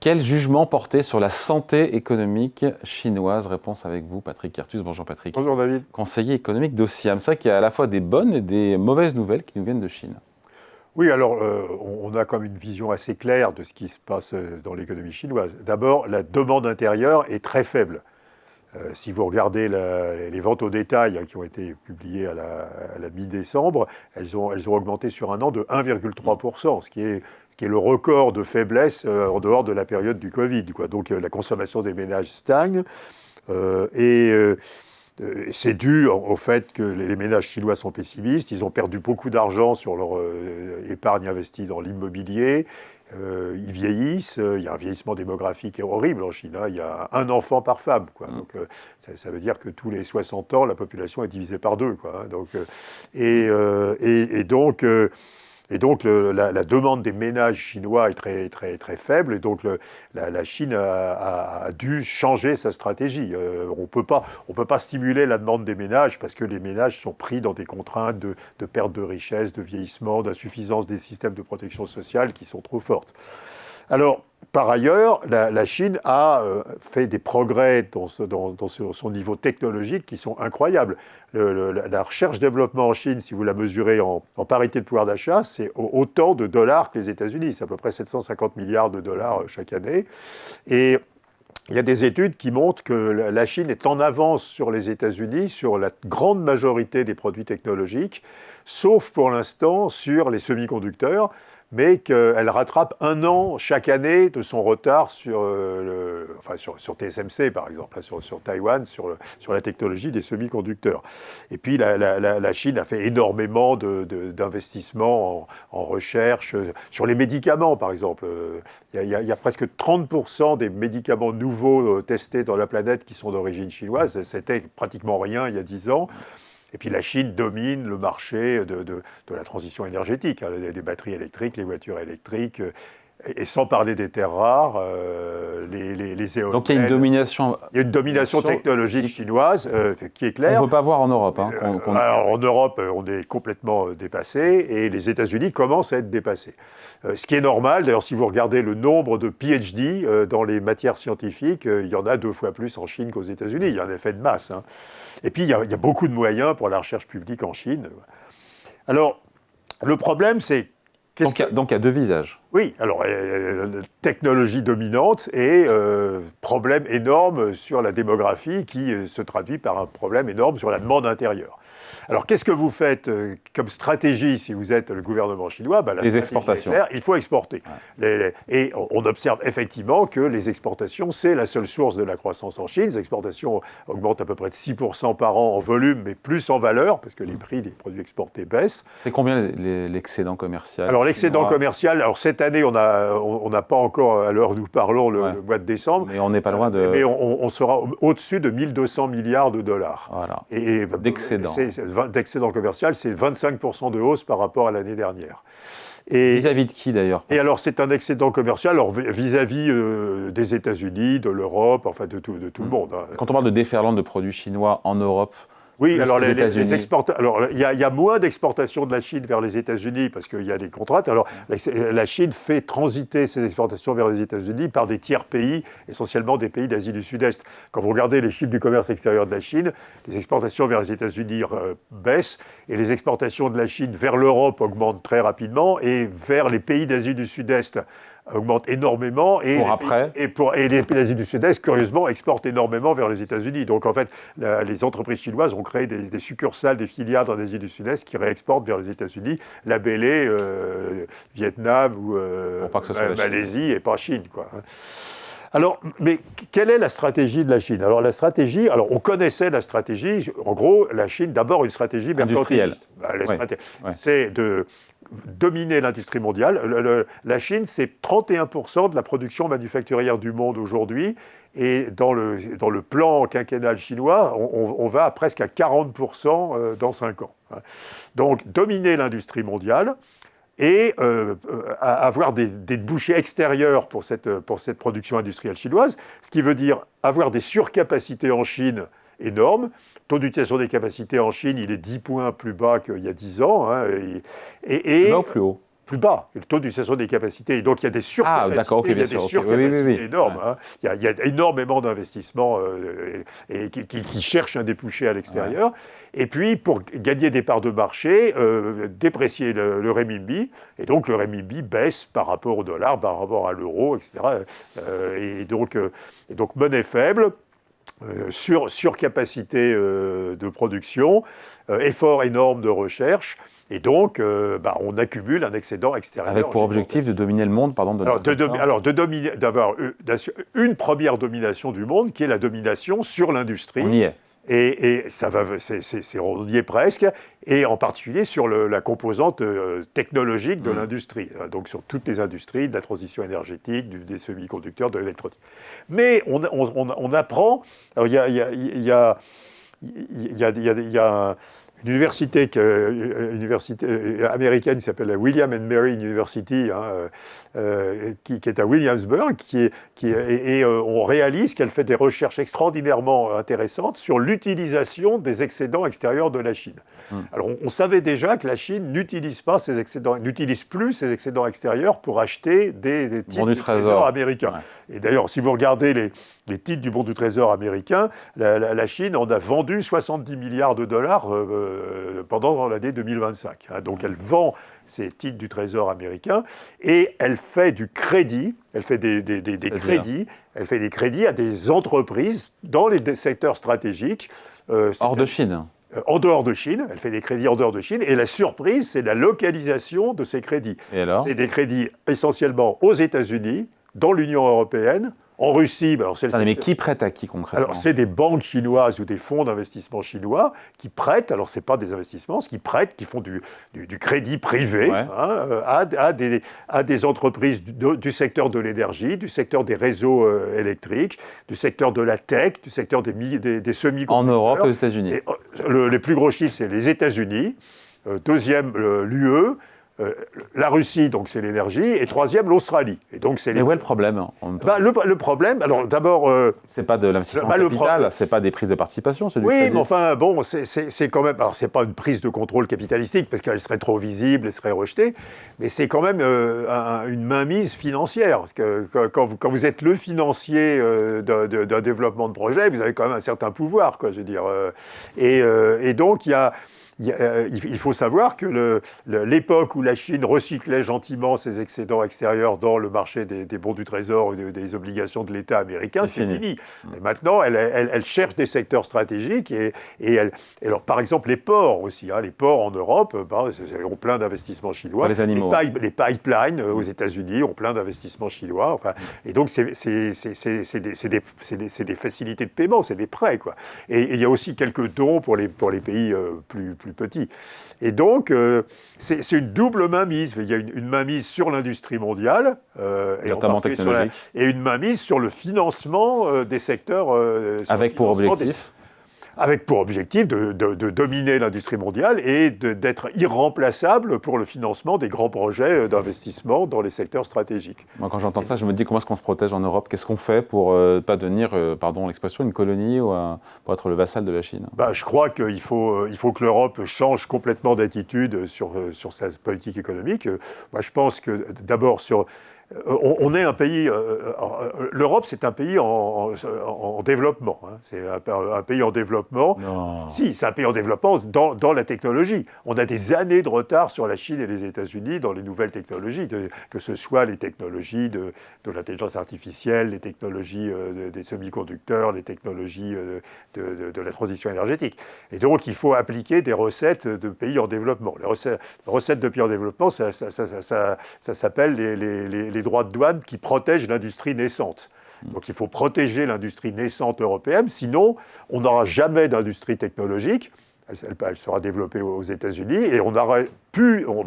Quel jugement porter sur la santé économique chinoise? Réponse avec vous, Patrick Kertus. Bonjour Patrick. Bonjour David. Conseiller économique d'Ociam. C'est vrai qu'il y a à la fois des bonnes et des mauvaises nouvelles qui nous viennent de Chine. Oui, alors on a comme une vision assez claire de ce qui se passe dans l'économie chinoise. D'abord, la demande intérieure est très faible. Si vous regardez les ventes au détail qui ont été publiées à la mi-décembre, elles ont augmenté sur un an de 1,3%, ce qui est le record de faiblesse en dehors de la période du Covid, quoi. Donc la consommation des ménages stagne c'est dû au fait que les ménages chinois sont pessimistes. Ils ont perdu beaucoup d'argent sur leur épargne investie dans l'immobilier. Ils vieillissent. Il y a un vieillissement démographique horrible en Chine. Il y a un enfant par femme, quoi. Donc, ça veut dire que tous les 60 ans, la population est divisée par deux, quoi. Donc, donc la demande des ménages chinois est très, très, très faible. Et donc, la Chine a dû changer sa stratégie. On ne peut pas stimuler la demande des ménages parce que les ménages sont pris dans des contraintes de perte de richesse, de vieillissement, d'insuffisance des systèmes de protection sociale qui sont trop fortes. Alors, par ailleurs, la Chine a fait des progrès dans son niveau technologique qui sont incroyables. La recherche-développement en Chine, si vous la mesurez en parité de pouvoir d'achat, c'est autant de dollars que les États-Unis. C'est à peu près 750 milliards de dollars chaque année. Et il y a des études qui montrent que la Chine est en avance sur les États-Unis, sur la grande majorité des produits technologiques, sauf pour l'instant sur les semi-conducteurs, mais qu'elle rattrape un an chaque année de son retard sur TSMC, par exemple, sur Taïwan, sur la technologie des semi-conducteurs. Et puis la Chine a fait énormément d'investissements en recherche, sur les médicaments, par exemple. Il y a presque 30% des médicaments nouveaux testés dans la planète qui sont d'origine chinoise. C'était pratiquement rien il y a 10 ans. Et puis la Chine domine le marché de la transition énergétique, les batteries électriques, les voitures électriques, et sans parler des terres rares, les éoliennes. Donc il y a une domination. Il y a une domination technologique chinoise qui est claire. On ne veut pas voir en Europe. Alors en Europe, on est complètement dépassé, et les États-Unis commencent à être dépassés. Ce qui est normal, d'ailleurs, si vous regardez le nombre de PhD dans les matières scientifiques, il y en a 2 fois plus en Chine qu'aux États-Unis. Il y a un effet de masse. Et puis il y a beaucoup de moyens pour la recherche publique en Chine. Alors, le problème, c'est... Donc il y a 2 visages. Oui, alors technologie dominante et problème énorme sur la démographie qui se traduit par un problème énorme sur la demande intérieure. Alors qu'est-ce que vous faites comme stratégie si vous êtes le gouvernement chinois? Les exportations. Claire, il faut exporter. Ouais. Et on observe effectivement que les exportations, c'est la seule source de la croissance en Chine. Les exportations augmentent à peu près de 6% par an en volume, mais plus en valeur, parce que les prix des produits exportés baissent. C'est combien l'excédent commercial? Alors l'excédent commercial, alors cette année, on n'a pas encore, à l'heure où nous parlons, le mois de décembre. Mais on n'est pas loin de... Mais on sera au-dessus de 1200 milliards de dollars. Voilà. Et d'excédent commercial, c'est 25% de hausse par rapport à l'année dernière. Vis-à-vis de qui d'ailleurs? Et alors c'est un excédent commercial alors, vis-à-vis des États-Unis, de l'Europe, enfin de tout le monde. Quand on parle de déferlante de produits chinois en Europe... Oui, alors il y a moins d'exportations de la Chine vers les États-Unis parce qu'il y a des contraintes. Alors la Chine fait transiter ses exportations vers les États-Unis par des tiers pays, essentiellement des pays d'Asie du Sud-Est. Quand vous regardez les chiffres du commerce extérieur de la Chine, les exportations vers les États-Unis baissent et les exportations de la Chine vers l'Europe augmentent très rapidement et vers les pays d'Asie du Sud-Est augmente énormément et les pays d'Asie du Sud-Est, curieusement, exportent énormément vers les États-Unis. Donc en fait, les entreprises chinoises ont créé des succursales, des filiales en Asie du Sud-Est qui réexportent vers les États-Unis, labellées Vietnam ou Malaisie et pas Chine, quoi. Alors, mais quelle est la stratégie de la Chine? Alors, on connaissait la stratégie. En gros, la Chine, d'abord, une stratégie mercantiliste. C'est de dominer l'industrie mondiale. La Chine, c'est 31% de la production manufacturière du monde aujourd'hui. Et dans le plan quinquennal chinois, on va presque à 40% dans 5 ans. Donc, dominer l'industrie mondiale et avoir des débouchés extérieurs pour cette production industrielle chinoise, ce qui veut dire avoir des surcapacités en Chine énormes. Le taux d'utilisation des capacités en Chine, il est 10 points plus bas qu'il y a 10 ans. Plus bas ou plus haut? plus bas, le taux d'utilisation des capacités. Et donc, il y a des surcapacités, énormes. Hein. Il y a énormément d'investissements qui cherchent un débouché à l'extérieur. Ouais. Et puis, pour gagner des parts de marché, déprécier le renminbi. Et donc, le renminbi baisse par rapport au dollar, par rapport à l'euro, etc. Et donc, monnaie faible. Surcapacité de production, effort énorme de recherche, et donc on accumule un excédent extérieur. Avec pour objectif de dominer le monde, pardon. D'avoir une première domination du monde, qui est la domination sur l'industrie. On y est. Et ça va, on y est presque, et en particulier sur la composante technologique de l'industrie, donc sur toutes les industries, de la transition énergétique, des semi-conducteurs, de l'électronique. Mais on apprend, alors il y a une université américaine qui s'appelle la William and Mary University, qui est à Williamsburg, et on réalise qu'elle fait des recherches extraordinairement intéressantes sur l'utilisation des excédents extérieurs de la Chine. Alors on savait déjà que la Chine n'utilise plus ses excédents extérieurs pour acheter des titres du trésor américain. Ouais. Et d'ailleurs, si vous regardez les titres du bon du trésor américain, la Chine en a vendu 70 milliards de dollars pendant l'année 2025. Donc elle vend ces titres du trésor américain et elle fait du crédit, elle fait des crédits à des entreprises dans les secteurs stratégiques. Hors de Chine. En dehors de Chine, elle fait des crédits en dehors de Chine, et la surprise, c'est la localisation de ces crédits. Et alors ? C'est des crédits essentiellement aux États-Unis, dans l'Union européenne, en Russie. Alors mais qui prête à qui concrètement ? Alors c'est des banques chinoises ou des fonds d'investissement chinois qui prêtent, alors c'est pas des investissements, qui prêtent, qui font du crédit privé à des entreprises du secteur de l'énergie, du secteur des réseaux électriques, du secteur de la tech, du secteur des semi-conducteurs. En Europe et aux États-Unis. Les plus gros chiffres, c'est les États-Unis, deuxième l'UE, la Russie, donc c'est l'énergie, et troisième, l'Australie. Et donc, mais où est le problème ? Le problème, alors d'abord... c'est pas de l'investissement capital, c'est pas des prises de participation, celui Oui, mais enfin, bon, c'est quand même... Alors, c'est pas une prise de contrôle capitalistique, parce qu'elle serait trop visible, elle serait rejetée, mais c'est quand même une mainmise financière. Parce que quand vous êtes le financier d'un développement de projet, vous avez quand même un certain pouvoir, quoi, je veux dire. Et donc, il faut savoir que l'époque où la Chine recyclait gentiment ses excédents extérieurs dans le marché des bons du trésor ou des obligations de l'État américain, c'est fini. Et maintenant, elle cherche des secteurs stratégiques et alors, par exemple, les ports aussi. Les ports en Europe ont plein d'investissements chinois. Les animaux. Les pipelines aux États-Unis ont plein d'investissements chinois. Enfin, et donc, c'est des facilités de paiement, c'est des prêts, quoi. Et il y a aussi quelques dons pour les pays plus petits. Et donc, c'est une double mainmise. Il y a une mainmise sur l'industrie mondiale, notamment technologique, et une mainmise sur le financement des secteurs... Avec pour objectif de dominer l'industrie mondiale et d'être irremplaçable pour le financement des grands projets d'investissement dans les secteurs stratégiques. Moi, quand j'entends ça, je me dis comment est-ce qu'on se protège en Europe ? Qu'est-ce qu'on fait pour pas devenir, pardon l'expression, une colonie ou pour être le vassal de la Chine ? Je crois qu'il faut que l'Europe change complètement d'attitude sur sa politique économique. Moi, je pense que d'abord on est un pays... L'Europe, c'est un pays en développement. C'est un pays en développement. Non. Si, c'est un pays en développement dans la technologie. On a des années de retard sur la Chine et les États-Unis dans les nouvelles technologies, que ce soit les technologies de l'intelligence artificielle, les technologies des semi-conducteurs, les technologies de la transition énergétique. Et donc, il faut appliquer des recettes de pays en développement. Les recettes de pays en développement, ça s'appelle les droits de douane qui protègent l'industrie naissante. Donc il faut protéger l'industrie naissante européenne, sinon on n'aura jamais d'industrie technologique, elle sera développée aux États-Unis, et on va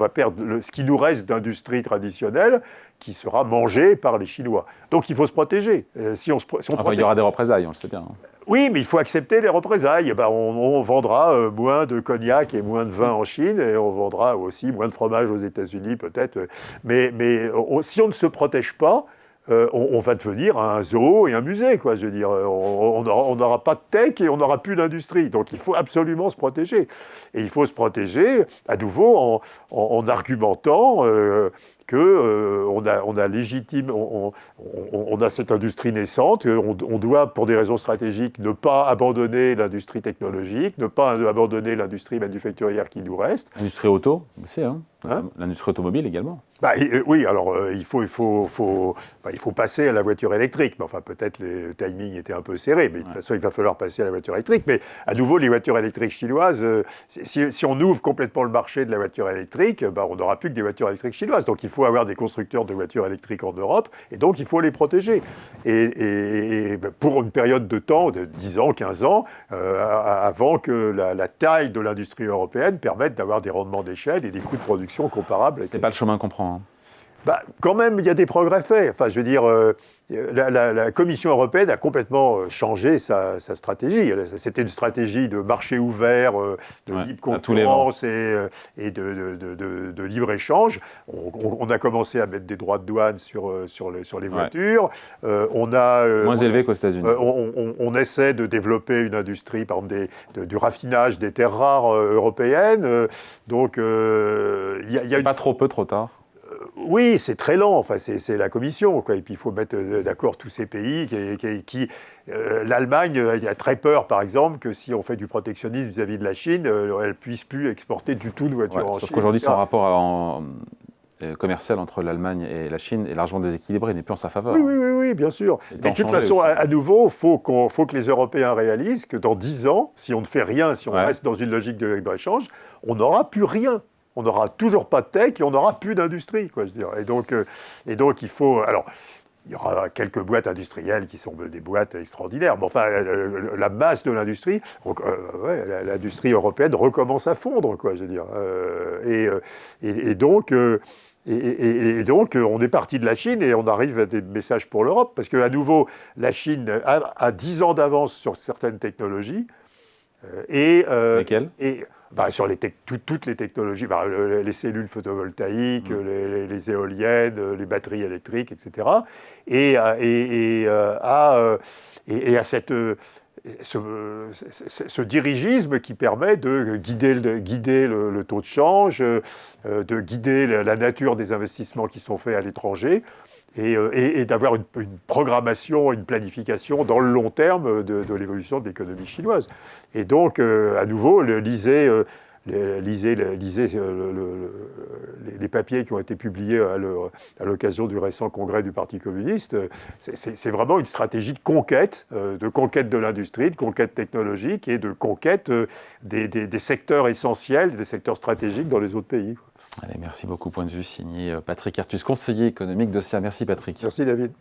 perdre ce qui nous reste d'industrie traditionnelle qui sera mangée par les Chinois. Donc il faut se protéger. Si on protège... il y aura des représailles, on le sait bien. Oui, mais il faut accepter les représailles. On vendra moins de cognac et moins de vin en Chine, et on vendra aussi moins de fromage aux États-Unis peut-être. Mais si on ne se protège pas, on va devenir un zoo et un musée, quoi. Je veux dire, on n'aura pas de tech et on n'aura plus d'industrie. Donc il faut absolument se protéger. Et il faut se protéger, à nouveau, en argumentant qu'on on a cette industrie naissante, on doit, pour des raisons stratégiques, ne pas abandonner l'industrie technologique, ne pas abandonner l'industrie manufacturière qui nous reste. L'industrie auto aussi, hein. L'industrie automobile également. Oui, alors il faut passer à la voiture électrique. Mais enfin, peut-être le timing était un peu serré, mais de toute façon, il va falloir passer à la voiture électrique. Mais à nouveau, les voitures électriques chinoises, si on ouvre complètement le marché de la voiture électrique, on n'aura plus que des voitures électriques chinoises. Donc il faut avoir des constructeurs de voitures électriques en Europe, et donc il faut les protéger. Et pour une période de temps, de 10 ans, 15 ans, avant que la taille de l'industrie européenne permette d'avoir des rendements d'échelle et des coûts de production comparables. C'est pas le chemin qu'on prend. Quand même, il y a des progrès faits. Enfin, je veux dire, la Commission européenne a complètement changé sa stratégie. C'était une stratégie de marché ouvert, de libre concurrence et de libre-échange. On a commencé à mettre des droits de douane sur les voitures. Moins élevés qu'aux États-Unis. On essaie de développer une industrie, par exemple, du raffinage des terres rares européennes. C'est pas trop peu, trop tard. Oui, c'est très lent. Enfin, c'est la Commission, quoi. Et puis il faut mettre d'accord tous ces pays l'Allemagne a très peur, par exemple, que si on fait du protectionnisme vis-à-vis de la Chine, elle ne puisse plus exporter du tout de voitures en Chine. Sauf qu'aujourd'hui, son rapport commercial entre l'Allemagne et la Chine est largement déséquilibré, n'est plus en sa faveur. Oui, bien sûr. Mais de toute façon, à nouveau, faut que les Européens réalisent que dans 10 ans, si on ne fait rien, si on reste dans une logique de libre-échange, on n'aura plus rien. On n'aura toujours pas de tech et on n'aura plus d'industrie, quoi, je veux dire. Et donc, il faut... Alors, il y aura quelques boîtes industrielles qui sont des boîtes extraordinaires. Mais enfin, la masse de l'industrie, l'industrie européenne recommence à fondre, quoi, je veux dire. Et donc, on est parti de la Chine et on arrive à des messages pour l'Europe. Parce qu'à nouveau, la Chine a 10 ans d'avance sur certaines technologies. Lesquelles ? Sur toutes les technologies, les cellules photovoltaïques, les éoliennes, les batteries électriques, etc. Et à ce dirigisme qui permet de guider le taux de change, de guider la nature des investissements qui sont faits à l'étranger, et d'avoir une programmation, une planification dans le long terme de l'évolution de l'économie chinoise. Et donc, à nouveau, lisez les papiers qui ont été publiés à l'occasion du récent congrès du Parti communiste. C'est vraiment une stratégie de conquête de l'industrie, de conquête technologique et de conquête des secteurs essentiels, des secteurs stratégiques dans les autres pays. Allez, merci beaucoup. Point de vue signé Patrick Artus, conseiller économique d'Océan. Merci Patrick. Merci David.